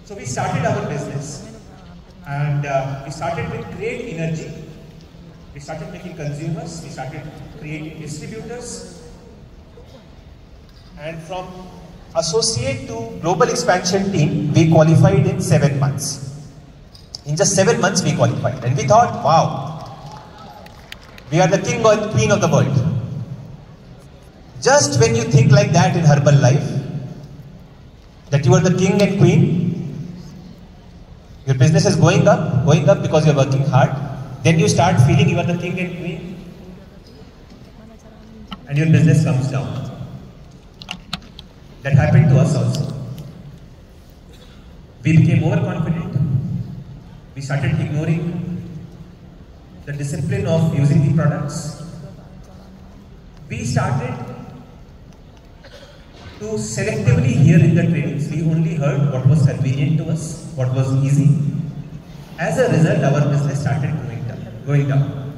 So we started our business, and we started with great energy. We started making consumers, we started creating distributors, and from associate to global expansion team, we qualified in 7 months. In just 7 months we qualified, and we thought, wow, we are the king or queen of the world. Just when you think like that in Herbalife, that you are the king and queen, your business is going up because you are working hard, then you start feeling you are the king and queen, and your business comes down. That happened to us also. We became overconfident. We started ignoring the discipline of using the products. We started to selectively hear in the trainings. We only heard what was convenient to us, what was easy. As a result, our business started going down.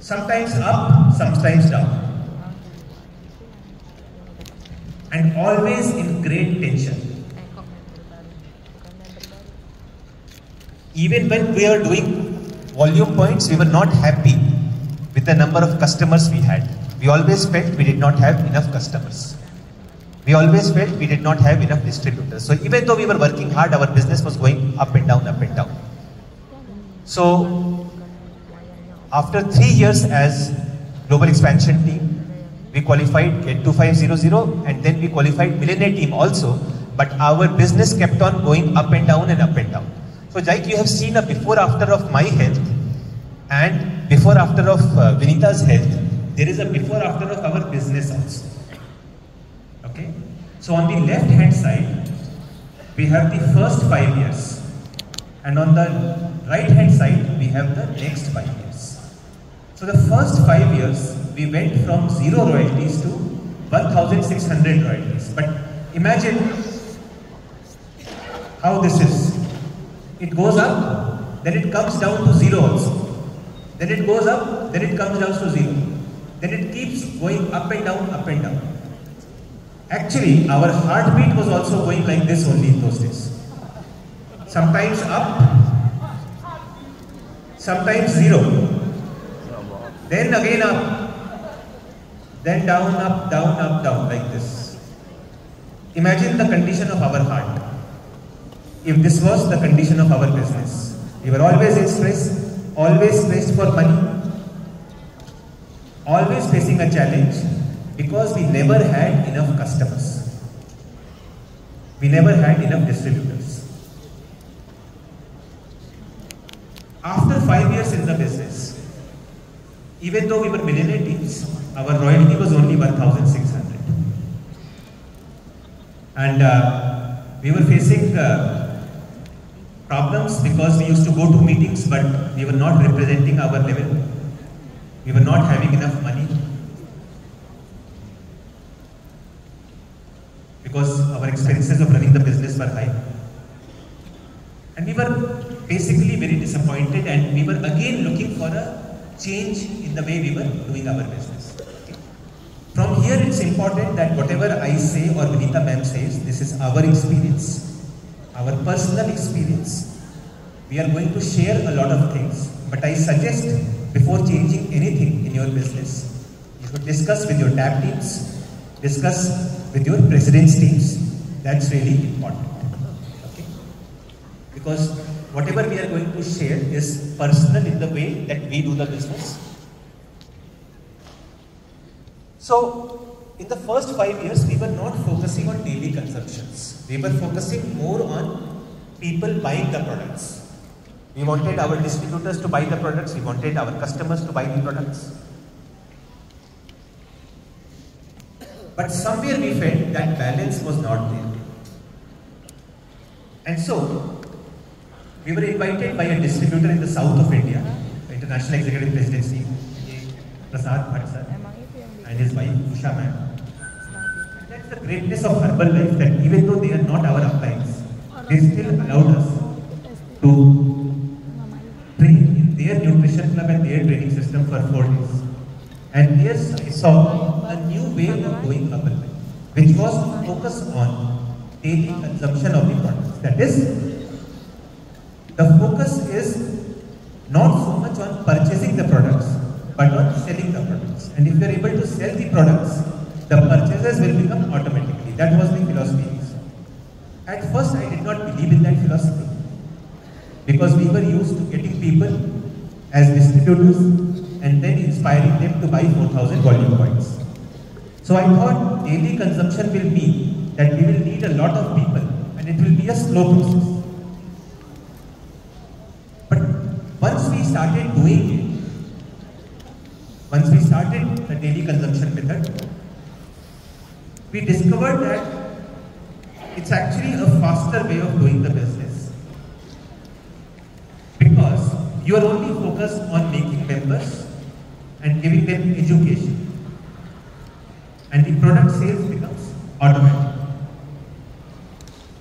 Sometimes up, sometimes down. And always in great tension. Even when we were doing volume points, we were not happy with the number of customers we had. We always felt we did not have enough customers. We always felt we did not have enough distributors. So even though we were working hard, our business was going up and down, up and down. So after 3 years as global expansion team, we qualified Get 2500, and then we qualified Millionaire team also, but our business kept on going up and down and up and down. So like you have seen a before after of my health and before after of Vinita's health, there is a before after of our business also. Okay? So on the left hand side, we have the first 5 years, and on the right hand side, we have the next 5 years. So the first 5 years, we went from 0 royalties to 1,600 royalties. But imagine how this is. It goes up, then it comes down to 0 also. Then it goes up, then it comes down to 0. Then it keeps going up and down, up and down. Actually, our heartbeat was also going like this only in those days. Sometimes up, sometimes 0. Then again up. Then down, up, down, like this. Imagine the condition of our heart. If this was the condition of our business, we were always in stress, always stressed for money, always facing a challenge because we never had enough customers. We never had enough distributors. After 5 years in the business, even though we were millionaire teams, our royalty was only 1,600. And we were facing problems because we used to go to meetings, but we were not representing our level. We were not having enough money because our expenses of running the business were high. And we were basically very disappointed, and we were again looking for a change in the way we were doing our business. Okay. From here, it's important that whatever I say or Vinita ma'am says, this is our experience, our personal experience. We are going to share a lot of things, but I suggest before changing anything in your business, you should discuss with your TAP teams, discuss with your president's teams. That's really important. Okay? Because whatever we are going to share is personal in the way that we do the business. So, in the first 5 years, we were not focusing on daily consumptions. We were focusing more on people buying the products. We wanted our distributors to buy the products. We wanted our customers to buy the products. But somewhere we felt that balance was not there. And so, we were invited by a distributor in the south of India, the International Executive Presidency, Prasad Bhatt sir, and his wife Usha ma'am. That's the greatness of Herbalife, that even though they are not our uplines, they still allowed us to train in their nutrition club and their training system for 4 days. And there I saw a new way of going Herbalife, which was to focus on daily consumption of the products. That is, the focus is not so much on purchasing the products, but on selling the products. And if you are able to sell the products, the purchases will become automatically. That was the philosophy. At first, I did not believe in that philosophy, because we were used to getting people as distributors and then inspiring them to buy 4,000 volume points. So I thought daily consumption will mean that we will need a lot of people and it will be a slow process. But once we started doing it, once we started the daily consumption method, we discovered that it's actually a faster way of doing the business, because you are only focused on making members and giving them education, and the product sales becomes automatic.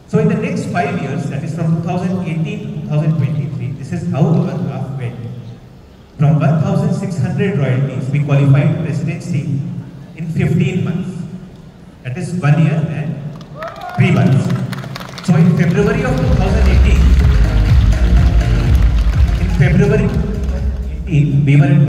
So in the next 5 years, that is from 2018 to 2023, this is how our graph went. From 1,600 royalties, we qualified presidency in 15 months. That is 1 year and 3 months. So in February of 2018, we were in